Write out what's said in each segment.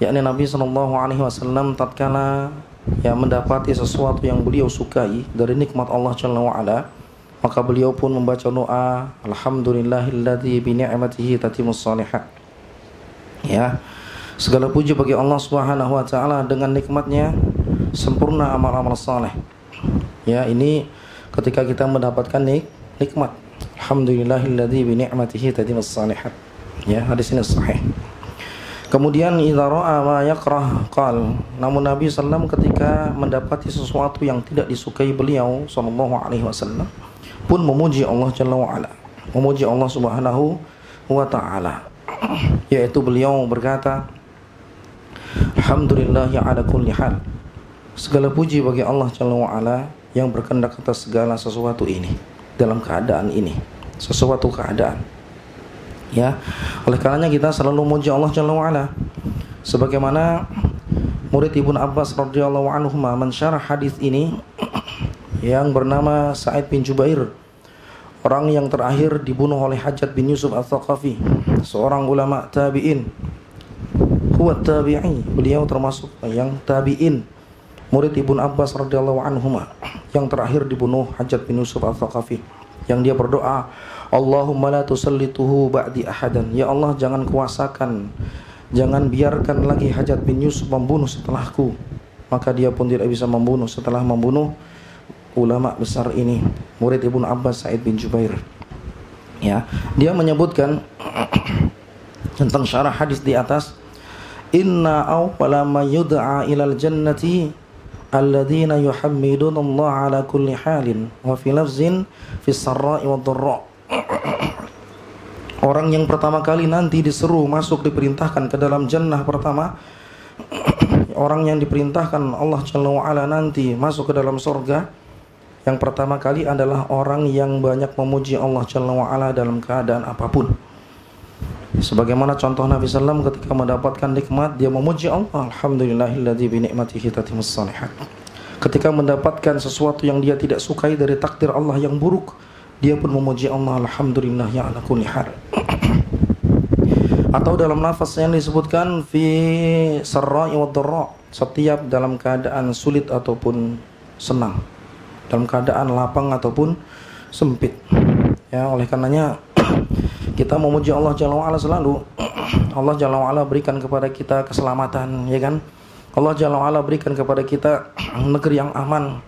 yakni Nabi SAW tatkala mendapati sesuatu yang beliau sukai dari nikmat Allah Jalla wa'ala, maka beliau pun membaca doa alhamdulillahilladzi bi ni'matihi tatimmus shalihat. Segala puji bagi Allah Subhanahu wa taala, dengan nikmatnya sempurna amal-amal saleh. Ini ketika kita mendapatkan nikmat. Alhamdulillahilladzi bi ni'matihi tatimmus shalihat. Hadis ini sahih. Kemudian idza ra'a ma yakrah qal. Namun Nabi sallam ketika mendapati sesuatu yang tidak disukai beliau sallallahu alaihi wasallam pun memuji Allah Jalla wa ala, memuji Allah Subhanahu wa taala. Yaitu beliau berkata, alhamdulillahi ala kulli hal. Segala puji bagi Allah Jalla wa ala yang berkehendak atas segala sesuatu ini, dalam keadaan ini, sesuatu keadaan. Oleh karenanya kita selalu memuji Allah Jalla wa ala. Sebagaimana murid Ibnu Abbas radhiyallahu anhu mensyarah hadis ini yang bernama Sa'id bin Jubair, orang yang terakhir dibunuh oleh Hajjaj bin Yusuf Al-Thaqafi, seorang ulama tabi'in. Huwa tabi'i, beliau termasuk yang tabi'in, murid Ibnu Abbas radhiyallahu anhu yang terakhir dibunuh Hajjaj bin Yusuf Al-Thaqafi, yang dia berdoa, Allahumma la tusallituhu ba'di ahadan. Ya Allah, jangan kuasakan, jangan biarkan lagi Hajjaj bin Yusuf membunuh setelahku. Maka dia pun tidak bisa membunuh setelah membunuh ulama besar ini, murid Ibnu Abbas Sa'id bin Jubair. Dia menyebutkan tentang syarah hadis di atas, inna awwala ma yud'a ilal jannati alladzina yuhammiduna Allah ala kulli halin wa fi lafzin fi sarra'i wad dharra. Orang yang pertama kali nanti diseru masuk, diperintahkan ke dalam jannah pertama, orang yang diperintahkan Allah Jalla wa ala nanti masuk ke dalam surga, yang pertama kali adalah orang yang banyak memuji Allah Jalla wa ala dalam keadaan apapun. Sebagaimana contoh Nabi SAW ketika mendapatkan nikmat, dia memuji Allah, alhamdulillahilladzi bi ni'matihi tatimmus shalihat. Ketika mendapatkan sesuatu yang dia tidak sukai dari takdir Allah yang buruk, dia pun memuji Allah, alhamdulillah ya ala kulli hal. Atau dalam nafas yang disebutkan fi sarra'i wad dharra, setiap dalam keadaan sulit ataupun senang, dalam keadaan lapang ataupun sempit. Oleh karenanya kita memuji Allah Jalla wa'ala selalu. Allah Jalla wa'ala berikan kepada kita keselamatan, Allah Jalla wa'ala berikan kepada kita negeri yang aman.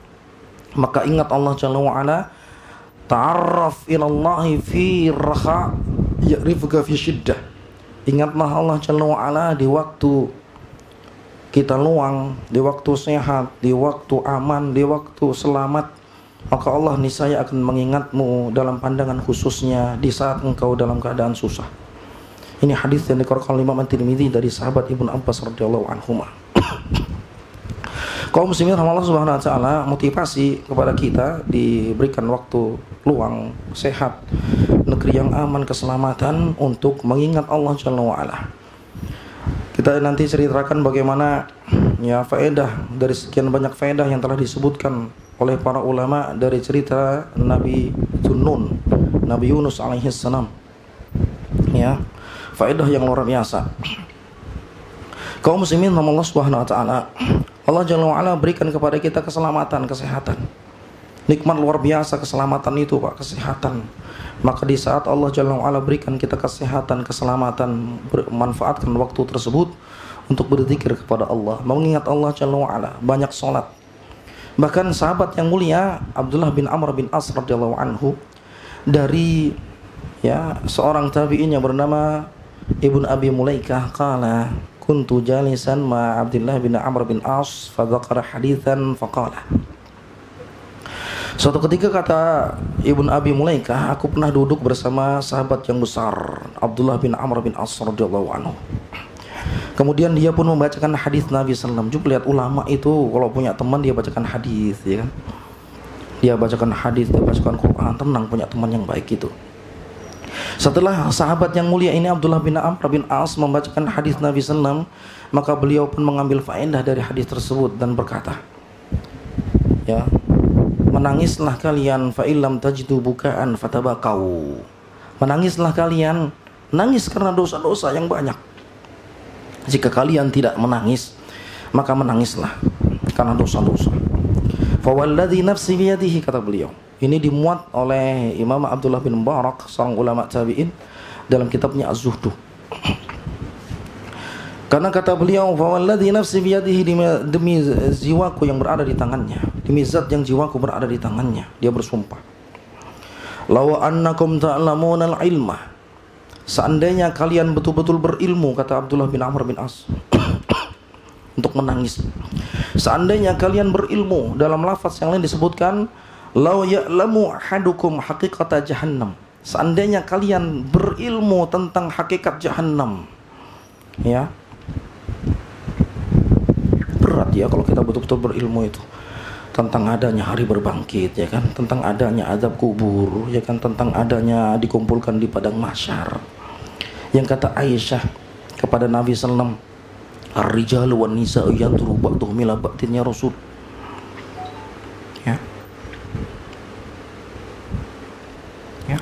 Maka ingat Allah Jalla wa'ala, ta'arraf ilallahi fi raha ya'rifuka fi syiddah. Ingatlah Allah Jalla wa'ala di waktu kita luang, di waktu sehat, di waktu aman, di waktu selamat. Maka Allah niscaya akan mengingatmu dalam pandangan khususnya di saat engkau dalam keadaan susah. Ini hadis yang dikeluarkan oleh Imam At-Tirmidzi dari sahabat Ibnu Abbas radhiyallahu anhuma. Kaum muslimin Allah Subhanahu wa taala, motivasi kepada kita diberikan waktu luang, sehat, negeri yang aman, keselamatan untuk mengingat Allah Jalla wa ala. Kita nanti ceritakan bagaimana faedah dari sekian banyak faedah yang telah disebutkan oleh para ulama dari cerita Nabi Zunnun, Nabi Yunus alaihi salam. Faedah yang luar biasa. Kaum muslimin Allah Subhanahu wa taala, Allah Jalla wa ala berikan kepada kita keselamatan, kesehatan. Nikmat luar biasa keselamatan itu, Pak, kesehatan. Maka di saat Allah Jalla wa ala berikan kita kesehatan, keselamatan, manfaatkan waktu tersebut untuk berzikir kepada Allah, mengingat Allah Jalla wa ala, banyak salat. Bahkan sahabat yang mulia Abdullah bin Amr bin As radhiyallahu anhu, dari seorang tabi'in yang bernama Ibnu Abi Mulaikah, qala kuntu jalisan ma Abdullah bin Amr bin As fa dzakara haditsan faqala. Suatu ketika kata Ibnu Abi Mulaikah, aku pernah duduk bersama sahabat yang besar Abdullah bin Amr bin As radhiyallahu anhu. Kemudian dia pun membacakan hadis Nabi SAW. Coba lihat ulama itu kalau punya teman dia bacakan hadis, Dia bacakan hadis, dia bacakan Quran, tenang, punya teman yang baik itu. Setelah sahabat yang mulia ini Abdullah bin Amr bin As membacakan hadis Nabi SAW, maka beliau pun mengambil faedah dari hadis tersebut dan berkata, menangislah kalian fa illam tajidu bukaan fatabakau. Menangislah kalian, nangis karena dosa-dosa yang banyak. Jika kalian tidak menangis, maka menangislah karena dosa-dosa. Fawalladzi nafsi biyadihi, kata beliau. Ini dimuat oleh Imam Abdullah bin Mubarak, seorang ulama tabi'in, dalam kitabnya Az-Zuhdu. Karena kata beliau, fawalladzi nafsi biyadihi, demi jiwaku yang berada di tangannya, demi zat yang jiwaku berada di tangannya, dia bersumpah. Law annakum ta'lamunal ilma, seandainya kalian betul-betul berilmu, kata Abdullah bin Amr bin As, untuk menangis. Seandainya kalian berilmu, dalam lafaz yang lain disebutkan, law ya'lamu ahadukum haqiqata jahannam, seandainya kalian berilmu tentang hakikat jahannam, ya, berat ya kalau kita betul-betul berilmu itu tentang adanya hari berbangkit, ya kan, tentang adanya azab kubur, ya kan, tentang adanya dikumpulkan di padang mahsyar. Yang kata Aisyah kepada Nabi sallallahu alaihi wasallam, ar-rijalu wan nisa'u yanduru ba'duhum ila ba'din ya Rasul. Ya. Ya.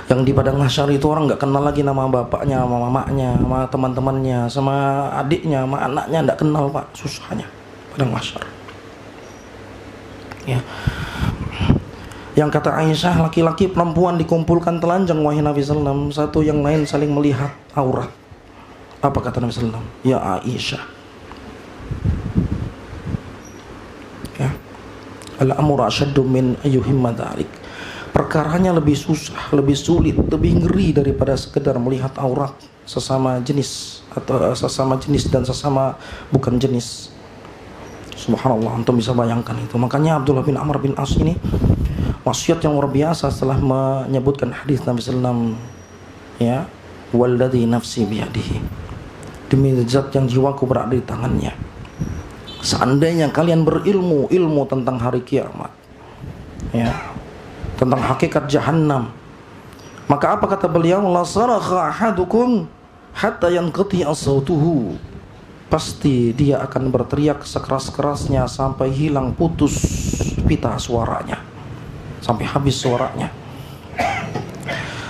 Yang di padang mahsyar itu orang nggak kenal lagi nama bapaknya, sama mamanya, sama teman-temannya, sama adiknya, sama anaknya, nggak kenal Pak, susahnya padang mahsyar. Ya. Yang kata Aisyah, laki-laki perempuan dikumpulkan telanjang wahai Nabi sallallahu alaihi wasallam, satu yang lain saling melihat aurat. Apa kata Nabi sallallahu alaihi wasallam? Ya Aisyah, ya, al-amru asyaddu min ayyuhimma dzalik. Perkaranya lebih susah, lebih sulit, lebih ngeri daripada sekedar melihat aurat sesama jenis, atau sesama jenis dan sesama bukan jenis. Subhanallah, antum bisa bayangkan itu. Makanya Abdullah bin Amr bin As ini wasiat yang luar biasa setelah menyebutkan hadis Nabi sallallahu alaihi wasallam, ya, walladzi nafsi biyadihi, demi zat yang jiwaku berada di tangannya, seandainya kalian berilmu ilmu tentang hari kiamat, ya, tentang hakikat jahannam, maka apa kata beliau, la sarakha ahadukum hatta yanqati as-sautuhu, pasti dia akan berteriak sekeras-kerasnya sampai hilang, putus pita suaranya, sampai habis suaranya.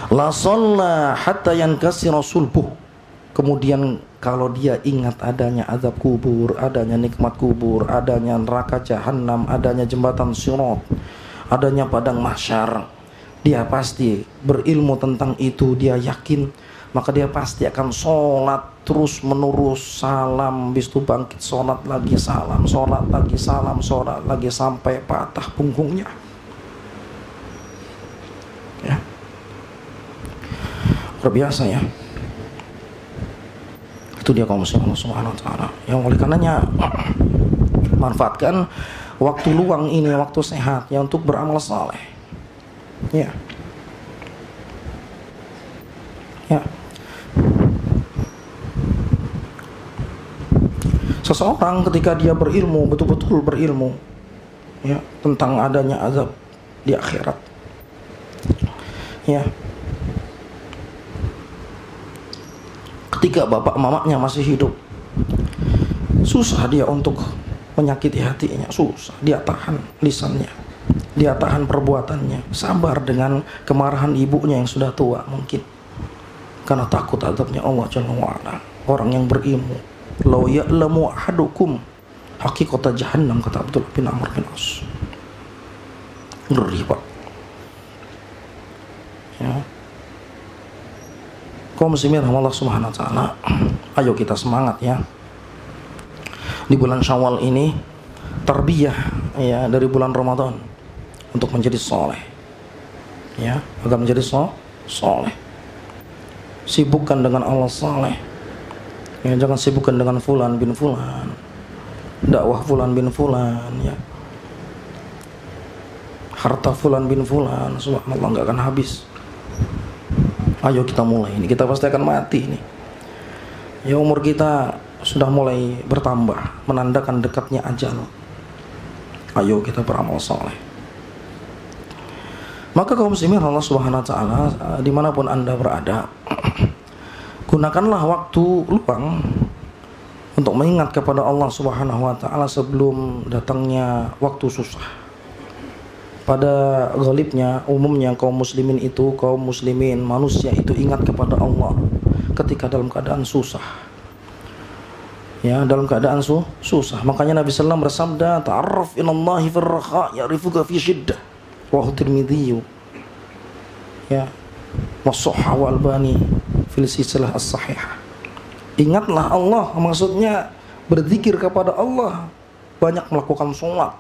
La shalla hatta yankasira sulbuh, kemudian kalau dia ingat adanya azab kubur, adanya nikmat kubur, adanya neraka jahanam, adanya jembatan sirat, adanya padang mahsyar, dia pasti berilmu tentang itu, dia yakin, maka dia pasti akan sholat terus menerus, salam, habis itu bangkit sholat lagi, salam, sholat lagi, salam, sholat lagi, sampai patah punggungnya. Ya, luar biasa ya. Itu dia kaum muslimin Allah Subhanahu wa taala. Yang oleh karenanya manfaatkan waktu luang ini, waktu sehat ya, untuk beramal saleh. Ya. Ya. Seseorang ketika dia berilmu, betul-betul berilmu, ya, tentang adanya azab di akhirat, ya, ketika bapak mamanya masih hidup, susah dia untuk menyakiti hatinya, susah dia tahan lisannya, dia tahan perbuatannya, sabar dengan kemarahan ibunya yang sudah tua mungkin, karena takut azabnya Allah Jalla wa'ala. Orang yang berilmu, law ya'lamu ahadukum haqiqata jahannam, kata Abdullah bin Amr bin As. Ngeri Pak. Ya. Kaum muslimin Allah Subhanahu wa taala, ayo kita semangat ya. Di bulan Syawal ini tarbiyah ya dari bulan Ramadan untuk menjadi soleh. Ya, agar menjadi soleh. Sibukkan dengan Allah soleh. Ya, jangan sibukkan dengan fulan bin fulan, dakwah fulan bin fulan, ya, harta fulan bin fulan, subhanallah, nggak akan habis. Ayo kita mulai ini, kita pasti akan mati ini. Ya, umur kita sudah mulai bertambah, menandakan dekatnya ajal. Ayo kita beramal saleh. Maka kaum muslimin Allah Subhanahu wa taala, dimanapun Anda berada, gunakanlah waktu luang untuk mengingat kepada Allah Subhanahu wa taala sebelum datangnya waktu susah. pada ghalibnya, umumnya kaum muslimin manusia itu ingat kepada Allah ketika dalam keadaan susah. Ya, dalam keadaan susah. Makanya Nabi sallallahu alaihi wasallam bersabda, "Ta'arraf ilallahi fir raha ya'rifuka fi shiddah." Wa Tirmidzi. Ya. Wa Sahhahu Albani fil silsilah as-sahihah. Ingatlah Allah, maksudnya berzikir kepada Allah, banyak melakukan sholat,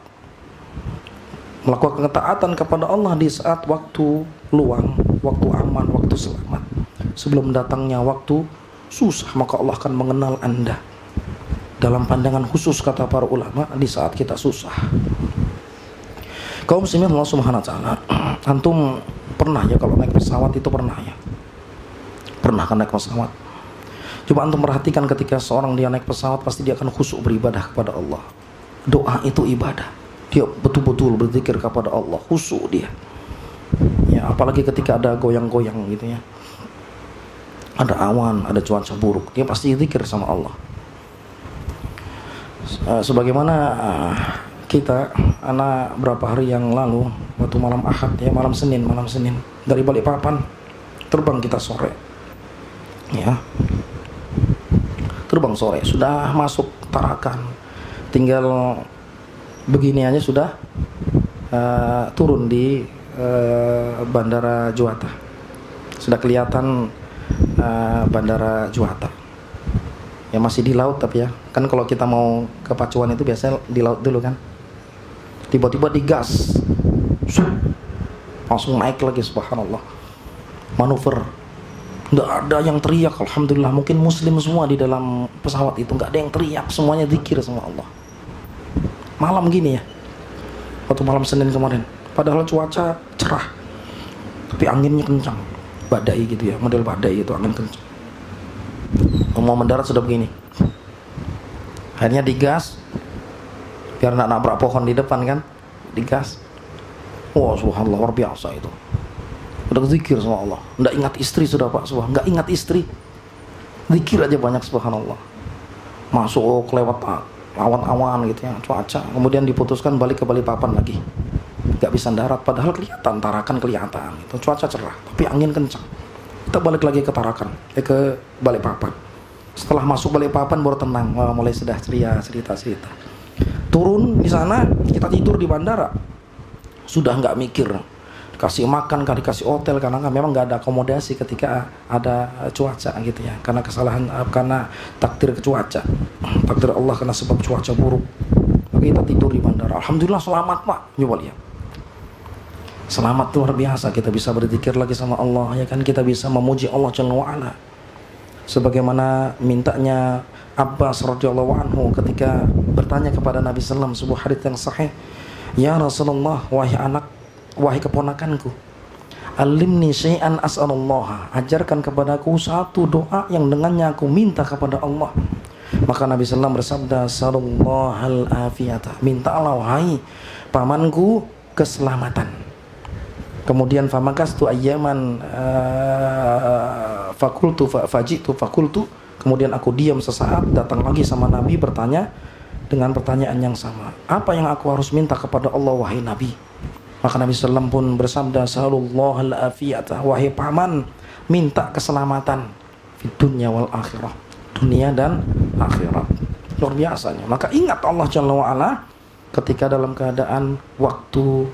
melakukan ketaatan kepada Allah di saat waktu luang, waktu aman, waktu selamat. Sebelum datangnya waktu susah, maka Allah akan mengenal Anda. Dalam pandangan khusus kata para ulama, di saat kita susah. Kaum muslimin Allah Subhanahu wa taala, antum pernah ya kalau naik pesawat itu pernah ya? Pernah kan naik pesawat? Coba antum perhatikan ketika seorang dia naik pesawat, pasti dia akan khusyuk beribadah kepada Allah. Doa itu ibadah. Dia betul-betul berzikir kepada Allah, khusyuk dia. Ya, apalagi ketika ada goyang-goyang gitu ya. Ada awan, ada cuaca buruk, dia pasti zikir sama Allah. Sebagaimana kita anak berapa hari yang lalu waktu malam Ahad ya, malam Senin dari Balikpapan terbang kita sore. Ya. Terbang sore, sudah masuk Tarakan. Tinggal begini aja sudah turun di Bandara Juanda. Sudah kelihatan Bandara Juanda. Ya masih di laut tapi ya. Kan kalau kita mau ke Pacuan itu biasanya di laut dulu kan. Tiba-tiba digas. Langsung naik lagi, subhanallah. Manuver. Nggak ada yang teriak, alhamdulillah. Mungkin muslim semua di dalam pesawat itu, nggak ada yang teriak, semuanya zikir sama Allah. Malam gini ya, waktu malam Senin kemarin, padahal cuaca cerah tapi anginnya kencang, badai gitu ya, model badai itu, angin kencang. Mau mendarat sudah begini, akhirnya digas biar nggak nabrak pohon di depan kan, digas. Wah, subhanallah, luar biasa itu. Udah zikir sama Allah. Nggak ingat istri sudah Pak, subhanallah. Nggak ingat istri, zikir aja banyak, subhanallah. Masuk lewat awan-awan gitu ya, cuaca. Kemudian diputuskan balik ke Balikpapan lagi. Nggak bisa darat, padahal kelihatan Tarakan kelihatan. Itu cuaca cerah, tapi angin kencang. Kita balik lagi ke Tarakan, ke Balikpapan. Setelah masuk Balikpapan baru tenang, mulai sudah ceria, cerita-cerita. Turun di sana, kita tidur di bandara. Sudah nggak mikir, kasih makan, dikasih hotel, karena memang nggak ada akomodasi ketika ada cuaca gitu ya, karena kesalahan, karena takdir cuaca, takdir Allah, karena sebab cuaca buruk. Maka kita tidur di bandara. Alhamdulillah selamat Pak. Coba lihat, selamat luar biasa. Kita bisa berzikir lagi sama Allah ya kan, kita bisa memuji Allah Jalla wa Ala. Sebagaimana mintanya Abbas radhiyallahu anhu ketika bertanya kepada Nabi sallallahu alaihi wasallam, sebuah hadits yang sahih, "Ya Rasulullah, wahai keponakanku, alimni syai'an as'alullah." Ajarkan kepadaku satu doa yang dengannya aku minta kepada Allah. Maka Nabi sallallahu alaihi wasallam bersabda, "Sallallahu afiyata." Mintalah wahai pamanku keselamatan. Kemudian famakastu ayyaman fakultu fajitu fakultu. Kemudian aku diam sesaat, datang lagi sama Nabi bertanya dengan pertanyaan yang sama. Apa yang aku harus minta kepada Allah wahai Nabi? Maka Nabi SAW pun bersabda, "Sallallahu al-afiyata." Wahai paman, minta keselamatan di dunia wal akhirah, dunia dan akhirat. Luar biasanya. Maka ingat Allah Jalla wa Ala ketika dalam keadaan waktu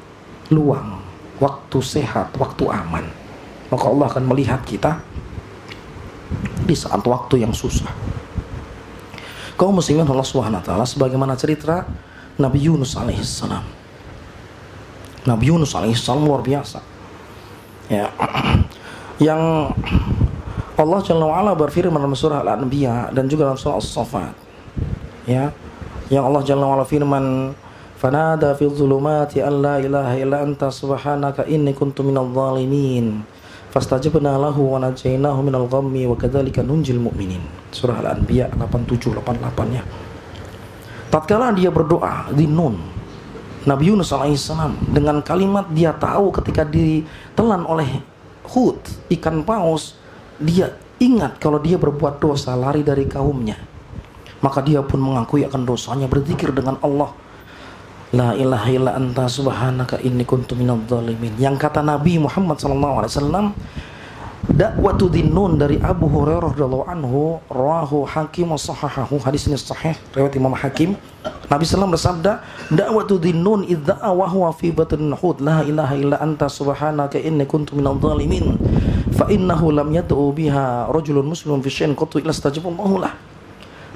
luang, waktu sehat, waktu aman. Maka Allah akan melihat kita di saat waktu yang susah. Kaum muslimin Allah Subhanahu wa taala, sebagaimana cerita Nabi Yunus alaihissalam. Nabi Yunus alaihissalam luar biasa. Ya. Yang Allah Jalla wa Ala berfirman dalam surah Al-Anbiya dan juga dalam surah As-Saffat. Ya. Yang Allah Jalla wa Ala firman, "Fanada fil zulumati an la ilaha illa anta subhanaka inni kuntu minadh dhalimin." Fastajabna lahu wa najainahu minal ghammi wa kadzalika nunjil mu'minin. Surah Al-Anbiya 87-88 ya. Tatkala dia berdoa di Nun, Nabi Yunus alaihissalam dengan kalimat dia tahu ketika ditelan oleh Hud, ikan paus, dia ingat kalau dia berbuat dosa, lari dari kaumnya. Maka dia pun mengakui akan dosanya, berzikir dengan Allah. La ilaha illa anta subhanaka inni kuntu minadh dhalimin. Yang kata Nabi Muhammad SAW, dakwatu dhinnun dari Abu Hurairah radhiyallahu anhu, rawahu Hakim wa sahahahu, hadis ini sahih riwayat Imam Hakim. Nabi sallallahu bersabda, dakwatu dhinnun idza wa huwa fi batnil hut, la ilaha illa anta subhanaka inni kuntu minadh dhalimin, fa innahu lam yad'u biha rajulun muslimun fi syai'in qattu illa istajaballahu lah.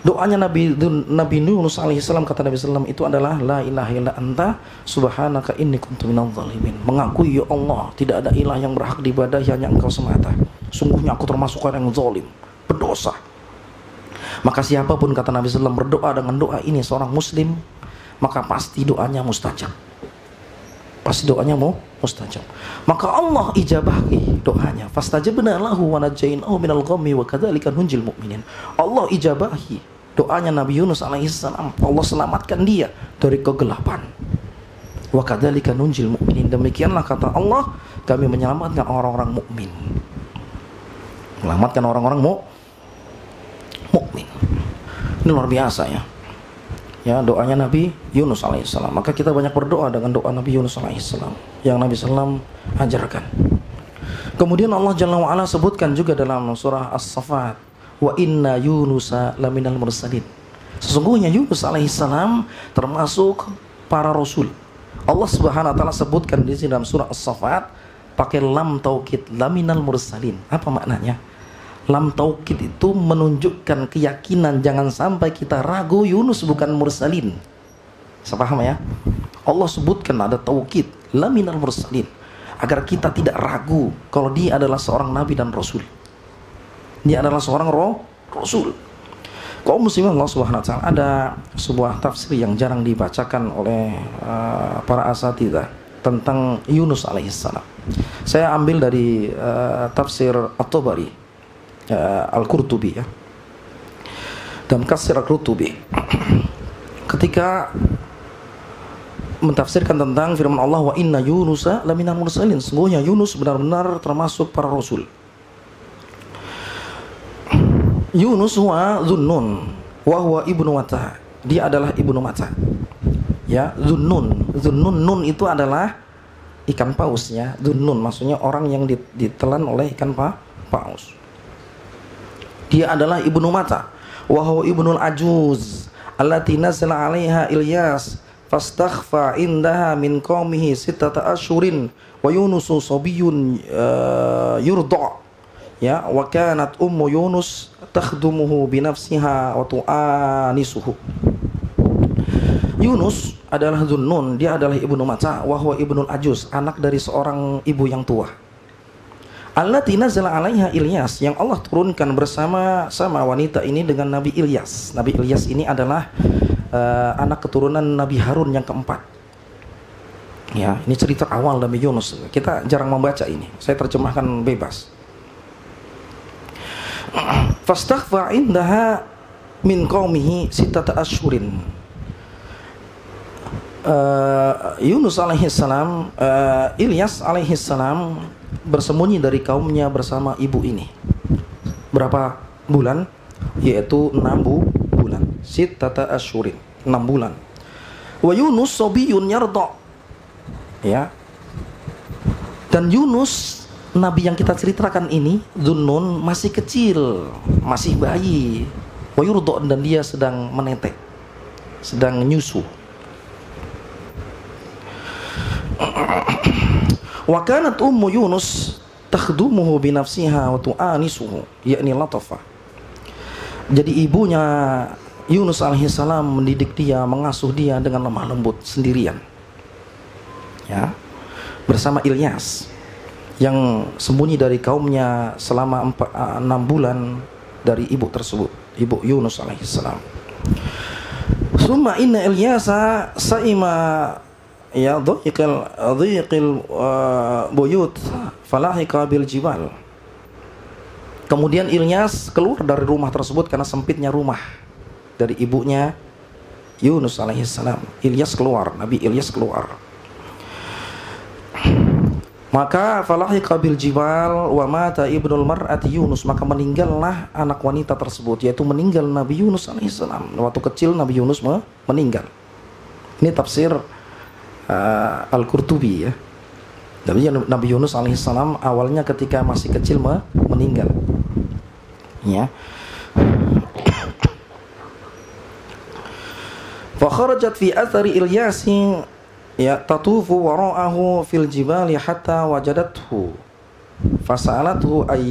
Doanya Nabi Yunus alaihissalam, kata Nabi sallam, itu adalah la ilaha illa anta subhanaka inni kuntu minadh dhalimin. Mengakui, ya Allah, tidak ada ilah yang berhak diibadahi hanya Engkau semata. Sungguhnya aku termasuk orang yang zalim, berdosa. Maka siapapun, kata Nabi sallam, berdoa dengan doa ini seorang muslim, maka pasti doanya mustajab. Pasti doanya mustajab. Maka Allah ijabahi doanya. Fastajabna lahu wa najainahu minal ghammi wa kadzalika nunjil mu'minin. Allah ijabahi doanya Nabi Yunus alaihissalam. Allah selamatkan dia dari kegelapan. Wa kadzalika nunjil mu'minin. Demikianlah kata Allah, kami menyelamatkan orang-orang mukmin. Menyelamatkan orang-orang mukmin. Ini luar biasa ya. Ya, doanya Nabi Yunus alaihissalam. Maka kita banyak berdoa dengan doa Nabi Yunus alaihissalam yang Nabi sallam ajarkan. Kemudian Allah Jalla wa Ala sebutkan juga dalam surah As-Saffat, wa inna Yunusa laminal mursalin. Sesungguhnya Yunus alaihissalam termasuk para rasul. Allah Subhanahu wa taala sebutkan di sini dalam surah As-Saffat pakai lam taukid, laminal mursalin. Apa maknanya? Lam taukid itu menunjukkan keyakinan, jangan sampai kita ragu Yunus bukan mursalin. Saya paham ya? Allah sebutkan ada taukid, laminal mursalin, agar kita tidak ragu kalau dia adalah seorang nabi dan rasul. Dia adalah seorang rasul. Kaum muslimin Allah Subhanahu wa taala, ada sebuah tafsir yang jarang dibacakan oleh para asatidzah tentang Yunus alaihissalam. Saya ambil dari tafsir At-Tabari, Al-Qurtubi ya. Dalam tafsir Al-Qurtubi ketika mentafsirkan tentang firman Allah, wa inna Yunusa laminal mursalin, sungguhnya Yunus benar-benar termasuk para rasul. Yunus huwa Dhunnun wa huwa ibnu Mata. Dia adalah ibnu Mata. Ya, Dhunnun. Dhunnun, nun itu adalah ikan paus ya. Dhunnun maksudnya orang yang ditelan oleh ikan paus. Dia adalah ibnu Mata. Wa huwa ibnul ajuz allati nazala 'alaiha Ilyas fastakhfa indaha min qaumihi sittata asyhurin wa Yunusu sabiyyun yurda. Ya, wa kanat ummu Yunus takhdumuhu bi nafsiha wa tu'anisuhu. Yunus adalah Dhunnun, dia adalah ibnu Mata, wa huwa ibnul ajuz, anak dari seorang ibu yang tua. Allati nazala 'alaiha Ilyas, yang Allah turunkan bersama sama wanita ini dengan Nabi Ilyas. Nabi Ilyas ini adalah anak keturunan Nabi Harun yang keempat. Ya, ini cerita awal Nabi Yunus. Kita jarang membaca ini. Saya terjemahkan bebas. Fastaghfa indaha min qaumihi sittata asyhurin. Yunus alaihissalam, Ilyas alaihissalam bersembunyi dari kaumnya bersama ibu ini. Berapa bulan? Yaitu 6 bulan. Sittata asyhurin, 6 bulan. Wa Yunus sabiyun yarda. Ya. Dan Yunus, nabi yang kita ceritakan ini, Dhunnun, masih kecil, masih bayi. Wa yurda, dan dia sedang menetek, sedang nyusu. Wa kanat ummu Yunus takhdumuhu bi nafsiha wa tu'anisuhu, yakni latafa. Jadi ibunya Yunus alaihissalam mendidik dia, mengasuh dia dengan lemah lembut sendirian. Ya, bersama Ilyas yang sembunyi dari kaumnya selama 6 bulan dari ibu tersebut, ibu Yunus alaihissalam. Summa inna Ilyasa sa'ima ya dhiqil buyut falahiqa bil jibal. Kemudian Ilyas keluar dari rumah tersebut karena sempitnya rumah dari ibunya Yunus alaihissalam. Ilyas keluar, Nabi Ilyas keluar. Maka falahiqa bil jibal wa mata ibnul mar'ati Yunus, maka meninggallah anak wanita tersebut, yaitu meninggal Nabi Yunus alaihissalam. Waktu kecil Nabi Yunus meninggal. Ini tafsir Al-Qurtubi ya. Nabi Yunus alaihissalam awalnya ketika masih kecil meninggal. Ya. Fa kharajat fi athari Ilyasi ya tatufu wara'ahu fil jibali hatta wajadathu. Fasa'alathu ay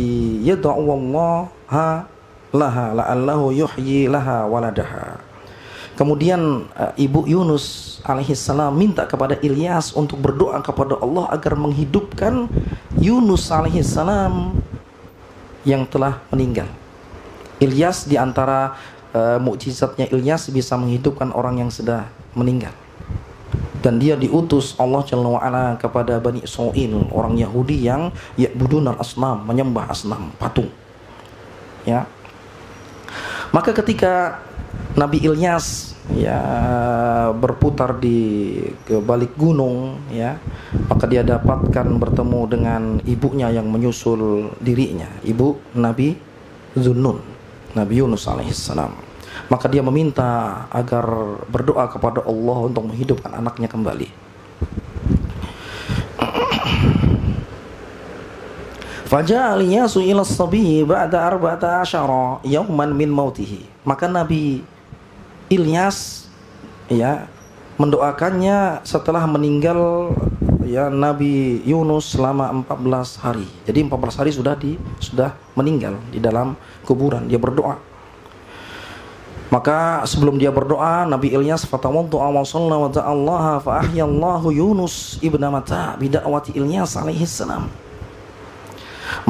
yad'u Allaha laha la'allahu yuhyi laha waladaha. Kemudian ibu Yunus alaihissalam minta kepada Ilyas untuk berdoa kepada Allah agar menghidupkan Yunus alaihissalam yang telah meninggal. Ilyas di antara mukjizatnya Ilyas bisa menghidupkan orang yang sudah meninggal. Dan dia diutus Allah Jalla wa Ala kepada Bani Israil, orang Yahudi yang ya'budunal asnam, menyembah asnam, patung. Ya. Maka ketika Nabi Ilyas ya berputar di ke balik gunung ya, maka dia dapatkan bertemu dengan ibunya yang menyusul dirinya, ibu Nabi Zunnun, Nabi Yunus alaihissalam. Maka dia meminta agar berdoa kepada Allah untuk menghidupkan anaknya kembali. Faja'a Ilyasu ila as-sabiy ba'da 14 yawman min mautihi. Maka Nabi Ilyas ya mendoakannya setelah meninggal ya Nabi Yunus selama 14 hari. Jadi 14 hari sudah meninggal di dalam kuburan. Dia berdoa. Maka sebelum dia berdoa, Nabi Ilyas fatawadda'a wa shalla wa ta'allaha fa ahyallahu Yunus ibna Matta bi da'wati Ilyas alaihi salam.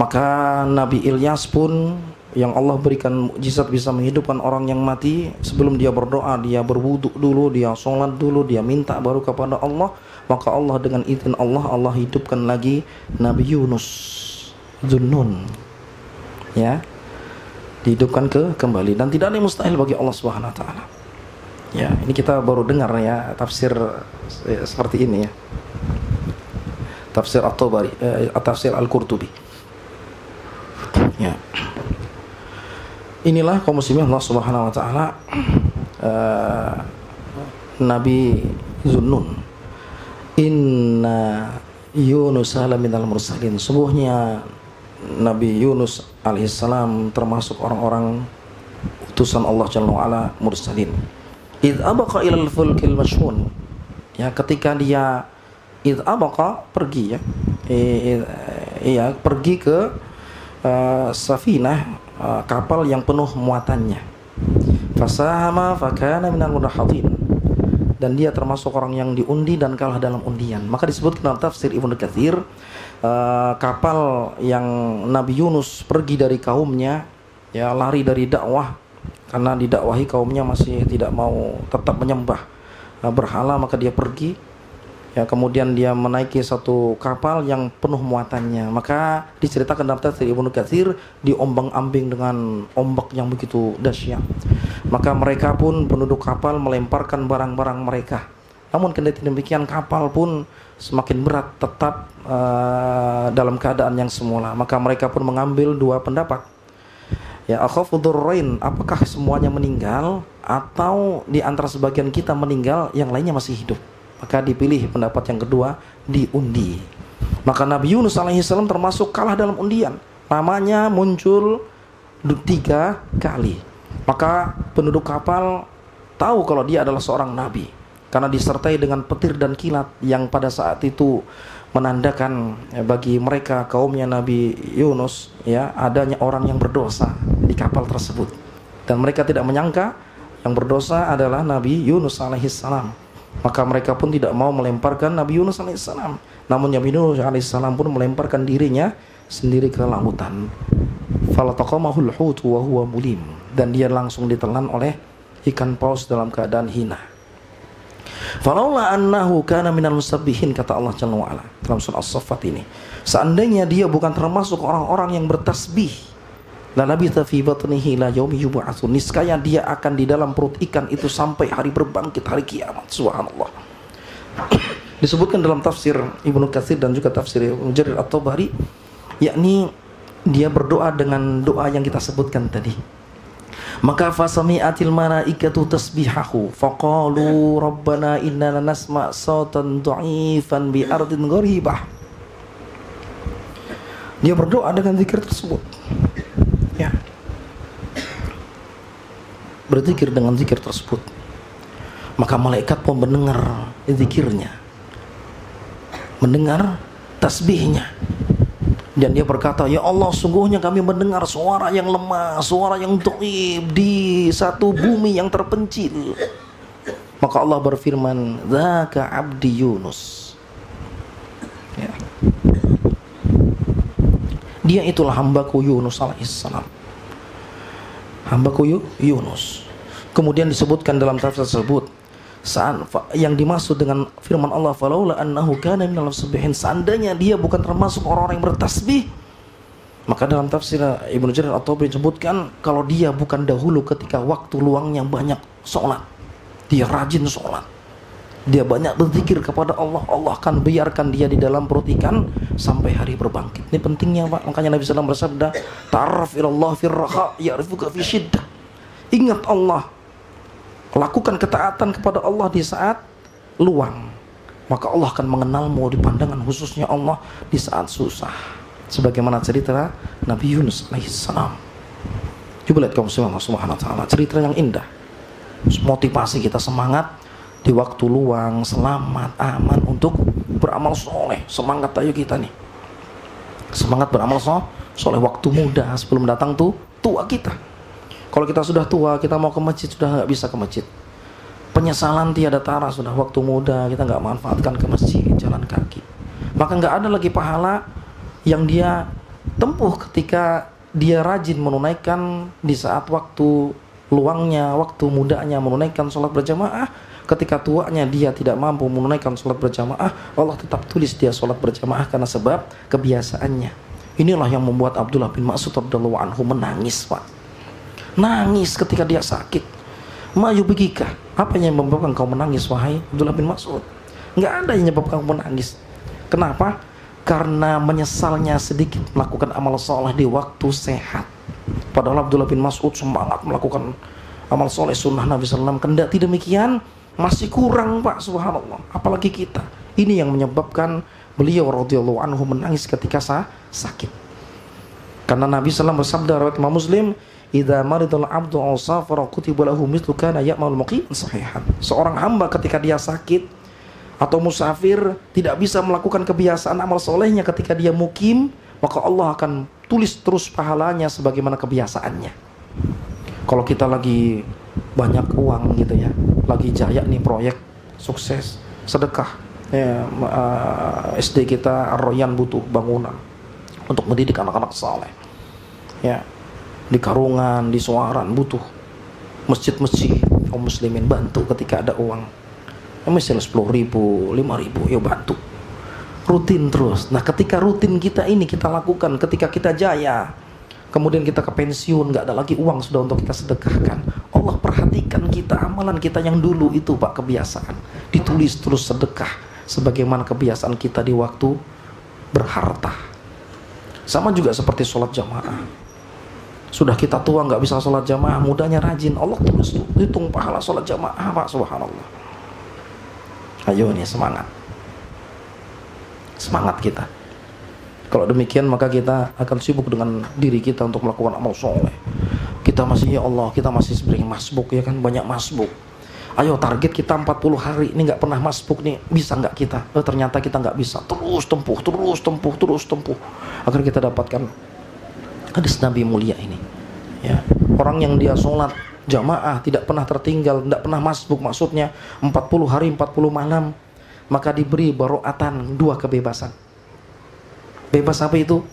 Maka Nabi Ilyas pun yang Allah berikan mukjizat bisa menghidupkan orang yang mati, sebelum dia berdoa, dia berwudu dulu, dia sholat dulu, dia minta baru kepada Allah. Maka Allah dengan izin Allah hidupkan lagi Nabi Yunus Zunnun ya, dihidupkan kembali, dan tidak ada yang mustahil bagi Allah Subhanahu wa taala. Ya, ini kita baru dengar ya tafsir seperti ini ya. Tafsir At-Tabari, tafsir Al-Qurtubi. Ya. Inilah kaum muslimin Allah Subhanahu wa taala, Nabi Zunnun. Inna Yunus minal mursalin. Sungguhnya Nabi Yunus alaihissalam termasuk orang-orang utusan Allah Jalla wa Ala, mursalin. Idh abaqa ilal fulkil mashhun. Ya, ketika dia idh abaqa pergi ya. Pergi ke safinah, kapal yang penuh muatannya. Fasahama fakana minal mudahhadin. Dan dia termasuk orang yang diundi dan kalah dalam undian. Maka disebutkan dalam tafsir Ibnu Katsir, kapal yang Nabi Yunus pergi dari kaumnya, ya lari dari dakwah, karena didakwahi kaumnya masih tidak mau tetap menyembah berhala, maka dia pergi. Ya, kemudian dia menaiki satu kapal yang penuh muatannya. Maka diceritakan dalam tafsir Ibnu Katsir, diombang-ambing dengan ombak yang begitu dahsyat. Maka mereka pun penduduk kapal melemparkan barang-barang mereka. Namun kendati demikian kapal pun semakin berat, tetap dalam keadaan yang semula. Maka mereka pun mengambil dua pendapat. Ya, akhafu dzurrain, apakah semuanya meninggal atau di antara sebagian kita meninggal, yang lainnya masih hidup? Maka dipilih pendapat yang kedua, diundi. Maka Nabi Yunus alaihissalam termasuk kalah dalam undian. Namanya muncul 3 kali. Maka penduduk kapal tahu kalau dia adalah seorang nabi, karena disertai dengan petir dan kilat yang pada saat itu menandakan bagi mereka kaumnya Nabi Yunus ya adanya orang yang berdosa di kapal tersebut. Dan mereka tidak menyangka yang berdosa adalah Nabi Yunus alaihissalam. Maka mereka pun tidak mau melemparkan Nabi Yunus alaihissalam. Namun Nabi Yunus alaihissalam pun melemparkan dirinya sendiri ke lautan. Falataqamahul hutu wa huwa mulim. Dan dia langsung ditelan oleh ikan paus dalam keadaan hina. Falaula annahu kana minal musabbihin, kata Allah Jalla wa Ala dalam surah As-Saffat ini. Seandainya dia bukan termasuk orang-orang yang bertasbih, la labitha fi batnihi la yaumi yub'atsun, niscaya dia akan di dalam perut ikan itu sampai hari berbangkit, hari kiamat. Subhanallah. Disebutkan dalam tafsir Ibnu Katsir dan juga tafsir Ibnu Jarir At-Tabari, yakni dia berdoa dengan doa yang kita sebutkan tadi. Maka fasami'atil malaikatu tasbihahu faqalu rabbana innana nasma' sautan dha'ifan bi ardin gharibah. Dia berdoa dengan zikir tersebut. Ya. Berzikir dengan zikir tersebut. Maka malaikat pun mendengar zikirnya, mendengar tasbihnya. Dan dia berkata, ya Allah, sungguhnya kami mendengar suara yang lemah, suara yang dhaif di satu bumi yang terpencil. Maka Allah berfirman, dzaka abdi Yunus. Ya. Dia itulah hambaku Yunus alaihissalam. Hambaku Yunus. Kemudian disebutkan dalam tafsir tersebut, saat yang dimaksud dengan firman Allah, falaula annahu kana minal musabbihin, seandainya dia bukan termasuk orang-orang yang bertasbih, maka dalam tafsir Ibnu Jarir At-Tabari disebutkan kalau dia bukan dahulu ketika waktu luangnya banyak sholat, dia rajin sholat, dia banyak berzikir kepada Allah, Allah akan biarkan dia di dalam perut ikan sampai hari berbangkit. Ini pentingnya Pak. Makanya Nabi SAW bersabda, ta'arraf ilallah firraha ya'rifuka fi syiddah. Ingat Allah, lakukan ketaatan kepada Allah di saat luang, maka Allah akan mengenalmu di pandangan khususnya Allah di saat susah. Sebagaimana cerita Nabi Yunus alaihissalam. Coba lihat kaum Allah subhanahu wa ta'ala, cerita yang indah, motivasi kita semangat di waktu luang, selamat, aman untuk beramal soleh. Semangat ayo kita nih, semangat beramal soleh waktu muda sebelum datang tuh tua kita. Kalau kita sudah tua, kita mau ke masjid sudah nggak bisa ke masjid. Penyesalan tiada tara, sudah waktu muda kita nggak manfaatkan ke masjid, jalan kaki. Maka nggak ada lagi pahala yang dia tempuh ketika dia rajin menunaikan di saat waktu luangnya, waktu mudanya menunaikan sholat berjamaah. Ketika tuanya dia tidak mampu menunaikan sholat berjamaah, Allah tetap tulis dia sholat berjamaah karena sebab kebiasaannya. Inilah yang membuat Abdullah bin Mas'ud radhiyallahu anhu menangis Pak. Nangis ketika dia sakit. Ma yubikika, apa yang menyebabkan kau menangis wahai Abdullah bin Mas'ud? Enggak ada yang menyebabkan kau menangis. Kenapa? Karena menyesalnya sedikit melakukan amal soleh di waktu sehat. Padahal Abdullah bin Mas'ud semangat melakukan amal soleh sunnah Nabi SAW. Kendati demikian masih kurang Pak, subhanallah. Apalagi kita. Ini yang menyebabkan beliau radhiyallahu anhu menangis ketika sakit. Karena Nabi SAW bersabda riwayat Imam Muslim, idza maridul abdu aw safara kutiba lahu mithlu kana ya'mal muqiman sahihan. Seorang hamba ketika dia sakit atau musafir tidak bisa melakukan kebiasaan amal solehnya ketika dia mukim, maka Allah akan tulis terus pahalanya sebagaimana kebiasaannya. Kalau kita lagi banyak uang gitu ya, lagi jaya nih proyek sukses, sedekah ya, SD kita Ar-Royan butuh bangunan untuk mendidik anak-anak saleh ya, di Karungan, di Suaran butuh masjid-masjid, kaum muslimin bantu ketika ada uang. Misalnya 10.000, 5.000, ya bantu. Rutin terus. Nah ketika rutin kita ini kita lakukan, ketika kita jaya, kemudian kita ke pensiun, gak ada lagi uang sudah untuk kita sedekahkan, Allah perhatikan kita, amalan kita yang dulu itu Pak, kebiasaan ditulis terus sedekah sebagaimana kebiasaan kita di waktu berharta. Sama juga seperti sholat jamaah. Sudah kita tua nggak bisa sholat jamaah, mudanya rajin, Allah terus hitung pahala sholat jamaah Pak, subhanallah. Ayo nih semangat, semangat kita. Kalau demikian maka kita akan sibuk dengan diri kita untuk melakukan amal soleh. Kita masih, ya Allah, kita masih sering masbuk ya kan, banyak masbuk. Ayo target kita 40 hari ini nggak pernah masbuk nih, bisa nggak kita? Ternyata kita nggak bisa. Terus tempuh agar kita dapatkan hadis Nabi mulia ini ya. Orang yang dia sholat jamaah tidak pernah tertinggal, tidak pernah masbuk, maksudnya 40 hari 40 malam, maka diberi baro'atan, 2 kebebasan. Bebas apa itu?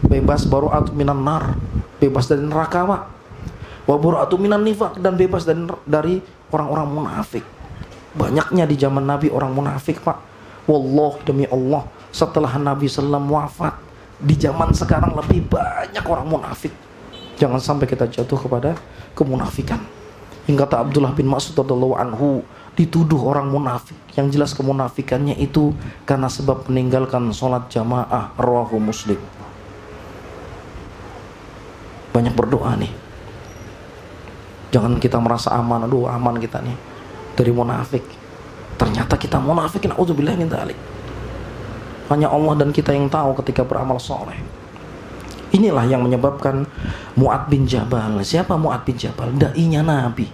Bebas baro'atu minan nar, bebas dari neraka Pak. Wa baro'atu minan nifaq, dan bebas dari orang-orang munafik. Banyaknya di zaman Nabi orang munafik Pak. Wallah, demi Allah, setelah Nabi SAW wafat, di zaman sekarang lebih banyak orang munafik. Jangan sampai kita jatuh kepada kemunafikan. Hingga kata Abdullah bin Mas'ud radhiyallahu anhu, dituduh orang munafik, yang jelas kemunafikannya itu karena sebab meninggalkan sholat jamaah, rawahu Muslim. Banyak berdoa nih. Jangan kita merasa aman, aduh aman kita nih dari munafik. Ternyata kita munafik, na'udzubillah min dzalik. Hanya Allah dan kita yang tahu ketika beramal soleh. Inilah yang menyebabkan Mu'adz bin Jabal. Siapa Mu'adz bin Jabal? Da'inya Nabi,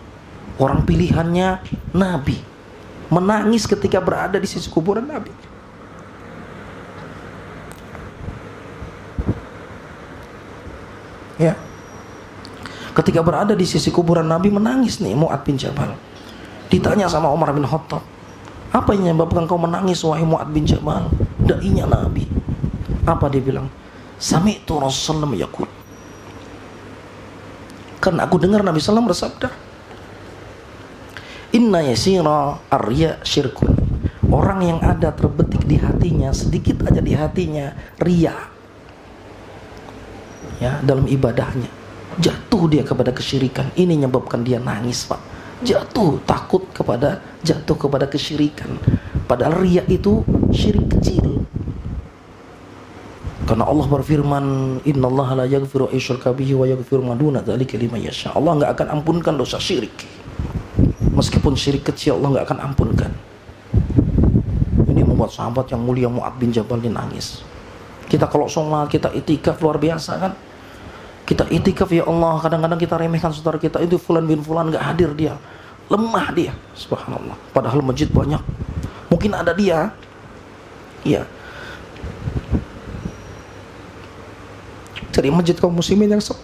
orang pilihannya Nabi, menangis ketika berada di sisi kuburan Nabi. Ya, ketika berada di sisi kuburan Nabi menangis nih Mu'adz bin Jabal. Ditanya sama Umar bin Khattab, apa yang menyebabkan kau menangis wahai Mu'adz bin Jabal, da'inya Nabi? Apa dia bilang? Sami'tu Rasulullah yaqul, kan aku dengar Nabi SAW bersabda, inna yasira arya syirkun. Orang yang ada terbetik di hatinya, sedikit aja di hatinya riya, ya, dalam ibadahnya, jatuh dia kepada kesyirikan. Ini menyebabkan dia nangis, Pak. Jatuh kepada kesyirikan. Padahal riya itu syirik kecil. Karena Allah berfirman, innallaha la yaghfiru ayyushraka bihi wa yaghfiru ma duna dzalika liman yasha. Allah enggak akan ampunkan dosa syirik. Meskipun syirik kecil Allah enggak akan ampunkan. Ini membuat sahabat yang mulia Mu'adz bin Jabal ini nangis. Kita kalau sholat, kita itikaf luar biasa kan? Kita itikaf, ya Allah, kadang-kadang kita remehkan saudara kita, itu fulan bin fulan enggak hadir dia. Lemah dia, subhanallah. Padahal masjid banyak. Mungkin ada dia. Iya. Cari masjid kaum muslimin yang sepi.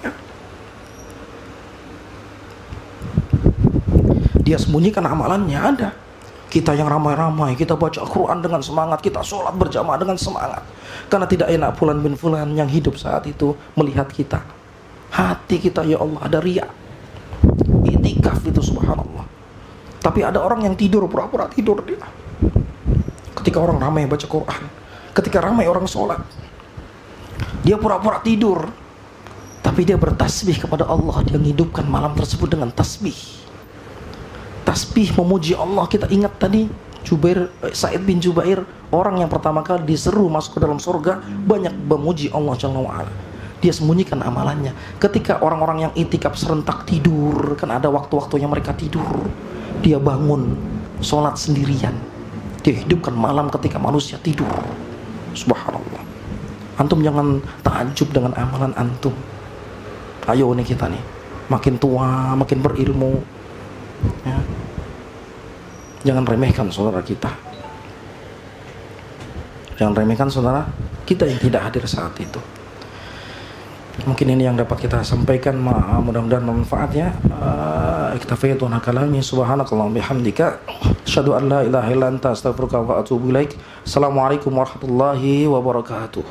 Ya. Dia sembunyikan amalannya, ada. Kita yang ramai-ramai, kita baca Al-Quran dengan semangat, kita sholat berjamaah dengan semangat. Karena tidak enak fulan bin fulan yang hidup saat itu melihat kita. Hati kita, ya Allah, ada riya. Itikaf itu subhanallah. Tapi ada orang yang tidur, pura-pura tidur dia. Ketika orang ramai baca Quran, ketika ramai orang sholat, dia pura-pura tidur. Tapi dia bertasbih kepada Allah. Dia menghidupkan malam tersebut dengan tasbih. Tasbih memuji Allah. Kita ingat tadi Sa'id bin Jubair, orang yang pertama kali diseru masuk ke dalam surga, banyak memuji Allah Jalla wa'ala. Dia sembunyikan amalannya. Ketika orang-orang yang itikaf serentak tidur, kan ada waktu-waktunya mereka tidur, dia bangun sholat sendirian. Dia hidupkan malam ketika manusia tidur. Subhanallah. Antum jangan takjub dengan amalan antum. Ayo nih kita nih, makin tua makin berilmu, ya. Jangan remehkan saudara kita. Jangan remehkan saudara kita yang tidak hadir saat itu. Mungkin ini yang dapat kita sampaikan, mudah-mudahan bermanfaat ya. Kita fayatu nakalami subhanakallahumma bihamdika asyhadu an la ilaha illa anta astaghfiruka wa atubu ilaik. Assalamualaikum warahmatullahi wabarakatuh.